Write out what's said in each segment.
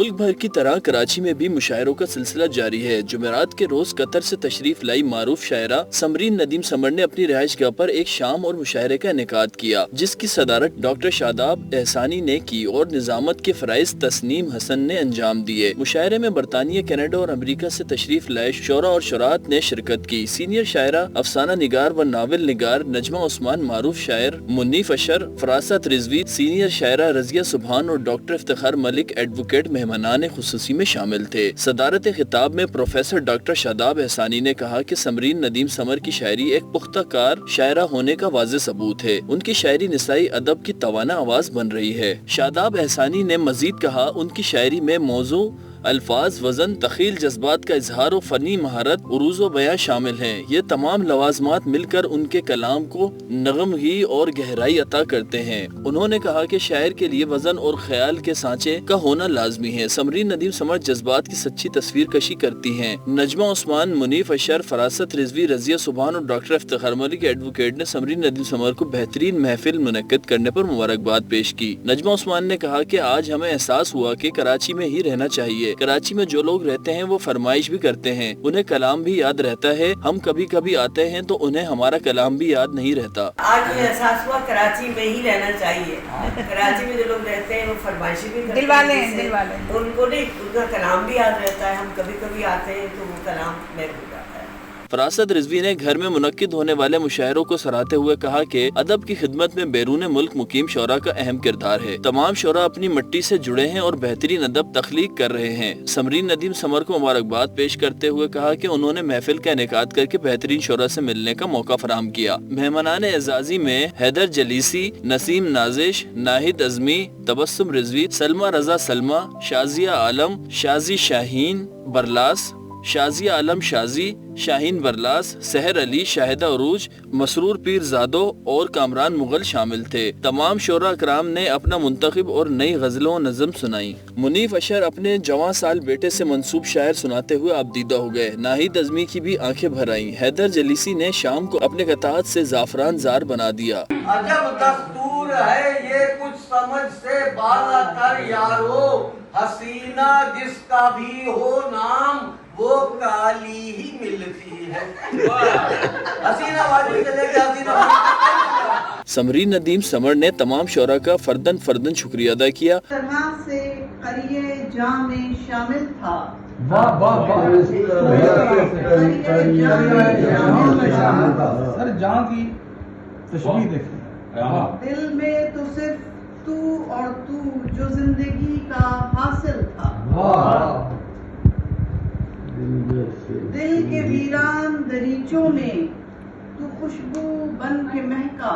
ملک بھر کی طرح کراچی میں بھی مشاعروں کا سلسلہ جاری ہے۔ جمعرات کے روز قطر سے تشریف لائی معروف شاعرہ سمرین ندیم سمر نے اپنی رہائش گاہ پر ایک شام اور مشاعرے کا انعقاد کیا، جس کی صدارت ڈاکٹر شاداب احسانی نے کی اور نظامت کے فرائض تسنیم حسن نے انجام دیے۔ مشاعرے میں برطانیہ، کینیڈا اور امریکہ سے تشریف لائے شعراء اور شعراء نے شرکت کی۔ سینئر شاعرہ، افسانہ نگار و ناول نگار نجمہ عثمان، معروف شاعر منیف اشر، فراست رضوی، سینئر شاعرہ رضیہ سبحان اور ڈاکٹر افتخار ملک ایڈوکیٹ مہمانان خصوصی میں شامل تھے۔ صدارت خطاب میں پروفیسر ڈاکٹر شاداب احسانی نے کہا کہ سمرین ندیم سمر کی شاعری ایک پختہ کار شاعرہ ہونے کا واضح ثبوت ہے۔ ان کی شاعری نسائی ادب کی توانا آواز بن رہی ہے۔ شاداب احسانی نے مزید کہا، ان کی شاعری میں موضوع، الفاظ، وزن، تخیل، جذبات کا اظہار و فنی مہارت، عروض و بیان شامل ہیں۔ یہ تمام لوازمات مل کر ان کے کلام کو نغمگی اور گہرائی عطا کرتے ہیں۔ انہوں نے کہا کہ شاعر کے لیے وزن اور خیال کے سانچے کا ہونا لازمی ہے۔ سمرین ندیم سمر جذبات کی سچی تصویر کشی کرتی ہیں۔ نجمہ عثمان، منیف اشر، فراست رضوی، رضیہ سبحان اور ڈاکٹر افتخار ملک ایڈوکیٹ نے سمرین ندیم سمر کو بہترین محفل منعقد کرنے پر مبارکباد پیش کی۔ نجمہ عثمان نے کہا کہ آج ہمیں احساس ہوا کہ کراچی میں ہی رہنا چاہیے۔ کراچی میں جو لوگ رہتے ہیں وہ فرمائش بھی کرتے ہیں، انہیں کلام بھی یاد رہتا ہے۔ ہم کبھی کبھی آتے ہیں تو انہیں ہمارا کلام بھی یاد نہیں رہتا۔ آج مجھے احساس ہوا کراچی میں ہی رہنا چاہیے۔ کراچی میں جو لوگ رہتے ہیں وہ فرمائشی بھی کرتے ہیں، دل والے ان کو نہیں، ان کا کلام بھی یاد رہتا ہے۔ ہم کبھی کبھی آتے ہیں تو وہ کلام محفوظ جاتا ہے۔ فراست رضوی نے گھر میں منعقد ہونے والے مشاعروں کو سراہتے ہوئے کہا کہ ادب کی خدمت میں بیرون ملک مقیم شعراء کا اہم کردار ہے۔ تمام شعراء اپنی مٹی سے جڑے ہیں اور بہترین ادب تخلیق کر رہے ہیں۔ سمرین ندیم سمر کو مبارکباد پیش کرتے ہوئے کہا کہ انہوں نے محفل کا انعقاد کر کے بہترین شعراء سے ملنے کا موقع فراہم کیا۔ مہمانان اعزازی میں حیدر جلیسی، نسیم نازش، ناہید اعظمی، تبسم رضوی، سلمہ رضا سلمہ، شازیہ عالم، شازی شاہین برلاس، شازیہ عالم شازی، شاہین برلاس، سحر علی، شاہدہ عروج، مسرور پیر زادو اور کامران مغل شامل تھے۔ تمام شعراء کرام نے اپنا منتخب اور نئی غزلوں و نظم سنائی۔ منیف اشر اپنے جواں سال بیٹے سے منسوب شاعر سناتے ہوئے آبدیدہ ہو گئے۔ ناہید اعظمی کی بھی آنکھیں بھر آئیں۔ حیدر جلیسی نے شام کو اپنے قطعات سے زعفران زار بنا دیا۔ عجب دستور ہے یہ کچھ سمجھ سے بالا تر یارو، حسینہ جس کا بھی ہو نام وہ کالی ہی ملتی ہے۔ حسینہ واجب چلے گا، حسینہ۔ سمرین ندیم سمر نے تمام شعراء کا فردن فردن شکریہ ادا کیا۔ طرح سے قریہ جاں میں شامل تھا۔ سر جاں کی تشبیہ دیکھیں، دل میں تو صرف تو اور تو جو زندگی کا حاصل تھا، دل کے ویران دریچوں میں تو خوشبو بن کے مہکا۔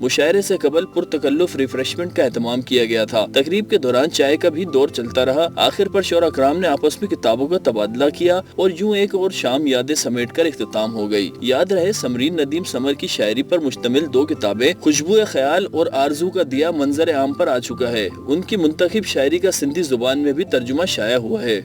مشاعرے سے قبل پرتکلف ریفریشمنٹ کا اہتمام کیا گیا تھا۔ تقریب کے دوران چائے کا بھی دور چلتا رہا۔ آخر پر شعراء کرام نے آپس میں کتابوں کا تبادلہ کیا اور یوں ایک اور شام یادیں سمیٹ کر اختتام ہو گئی۔ یاد رہے، سمرین ندیم سمر کی شاعری پر مشتمل 2 کتابیں خوشبو خیال اور آرزو کا دیا منظر عام پر آ چکا ہے۔ ان کی منتخب شاعری کا سندھی زبان میں بھی ترجمہ شائع ہوا ہے۔